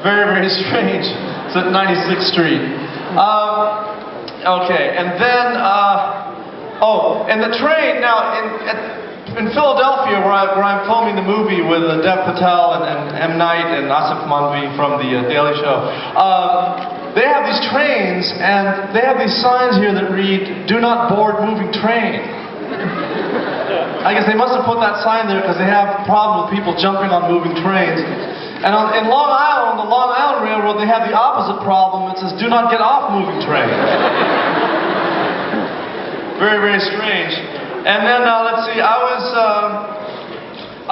Very, very strange. It's at 96th Street. Okay, and then, and the train, now, in Philadelphia, where I'm filming the movie with Dev Patel and M. Night and Asif Mandvi from the Daily Show, they have these trains, and they have these signs here that read, "Do not board moving train." I guess they must have put that sign there because they have a problem with people jumping on moving trains. And in Long Island, on the Long Island Railroad, they have the opposite problem. It says, "Do not get off moving train." Very, very strange. And then, let's see, I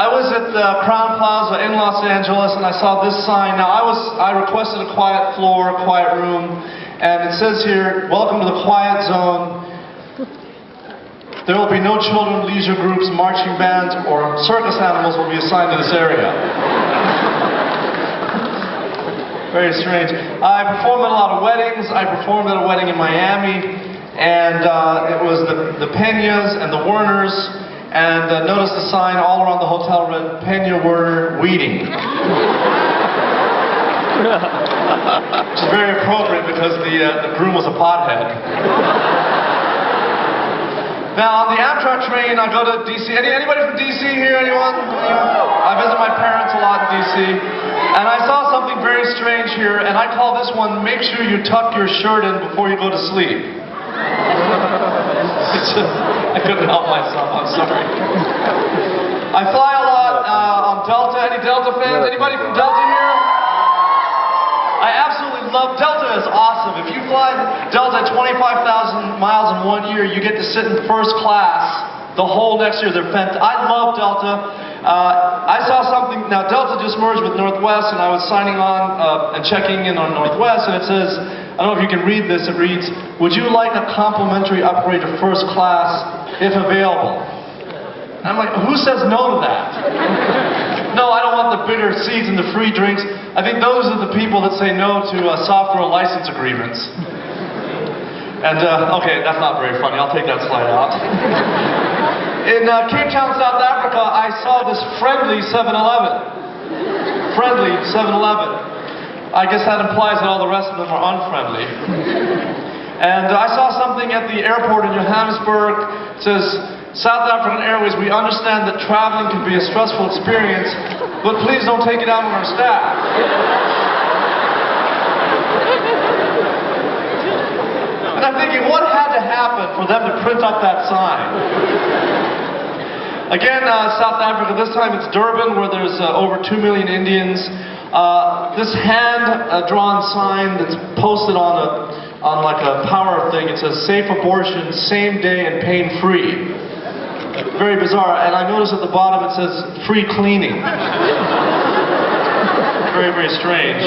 was at the Crown Plaza in Los Angeles, and I saw this sign. Now, I requested a quiet floor, a quiet room, and it says here, "Welcome to the quiet zone. There will be no children, leisure groups, marching bands, or circus animals will be assigned to this area." Very strange. I performed at a lot of weddings. I performed at a wedding in Miami, and it was the Peñas and the Werners, and notice the sign all around the hotel read, "Peña Werner Weeding." Which is very appropriate because the groom was a pothead. Now, on the Amtrak train, I go to D.C. Anybody from D.C. here? Anyone? I visit my parents a lot in D.C. And I saw something very strange here, and I call this one, "Make sure you tuck your shirt in before you go to sleep." I couldn't help myself, I'm sorry. I fly a lot on Delta. Any Delta fans? Anybody from Delta here? I absolutely love Delta. Is awesome. If you fly Delta 25,000 miles in 1 year, you get to sit in first class the whole next year. They're fantastic. I love Delta. I saw something. Now Delta just merged with Northwest, and I was signing on and checking in on Northwest, and it says, I don't know if you can read this. It reads, "Would you like a complimentary upgrade to first class if available?" And I'm like, who says no to that? No, I don't want the bigger seats and the free drinks. I think those are the people that say no to software license agreements. And, okay, that's not very funny. I'll take that slide out. In Cape Town, South Africa, I saw this friendly 7-Eleven. Friendly 7-Eleven. I guess that implies that all the rest of them are unfriendly. And I saw something at the airport in Johannesburg. It says, "South African Airways, we understand that traveling can be a stressful experience, but please don't take it out on our staff." And I'm thinking, what had to happen for them to print up that sign? Again, South Africa, this time it's Durban, where there's over 2 million Indians. This hand-drawn sign that's posted on like a power thing, it says, "Safe abortion, same day and pain-free." Very bizarre. And I noticed at the bottom it says, "Free cleaning." Very, very strange.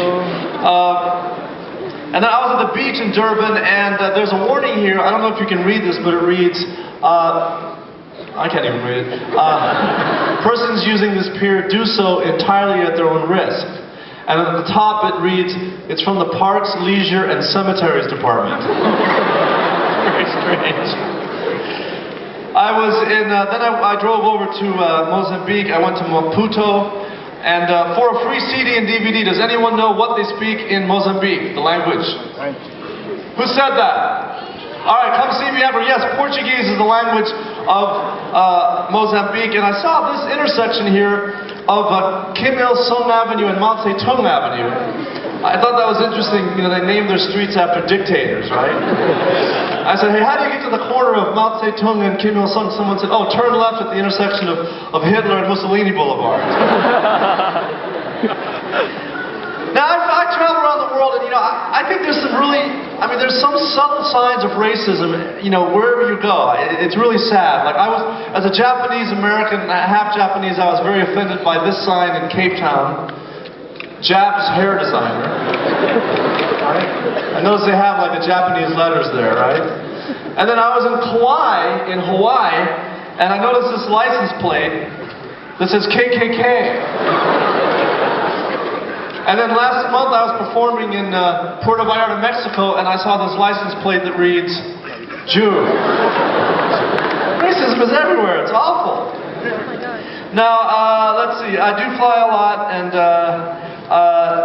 And then I was at the beach in Durban, and there's a warning here. I don't know if you can read this, but it reads, I can't even read it. "Persons using this pier do so entirely at their own risk." And at the top it reads, "It's from the Parks, Leisure, and Cemeteries Department." Very strange. I was in, then I drove over to Mozambique. I went to Maputo, and for a free CD and DVD, does anyone know what they speak in Mozambique, the language? Who said that? All right, come see me after. Yes, Portuguese is the language of Mozambique, and I saw this intersection here of Kim Il-sung Avenue and Mao Zedong Avenue. I thought that was interesting. You know, they named their streets after dictators, right? I said, "Hey, how do you get to the corner of Mao Zedong and Kim Il-sung?" Someone said, "Oh, turn left at the intersection of Hitler and Mussolini Boulevard." Now, I travel around the world, and, you know, I think there's some really, there's some subtle signs of racism, you know, wherever you go. It's really sad. Like, as a Japanese American, half Japanese, I was very offended by this sign in Cape Town. Jap's hair designer. Right? I noticed they have like the Japanese letters there, right? And then I was in Kauai, in Hawaii, and I noticed this license plate that says KKK. And then last month I was performing in Puerto Vallarta, Mexico, and I saw this license plate that reads Jew. Racism is everywhere. It's awful. Now, let's see. I do fly a lot, and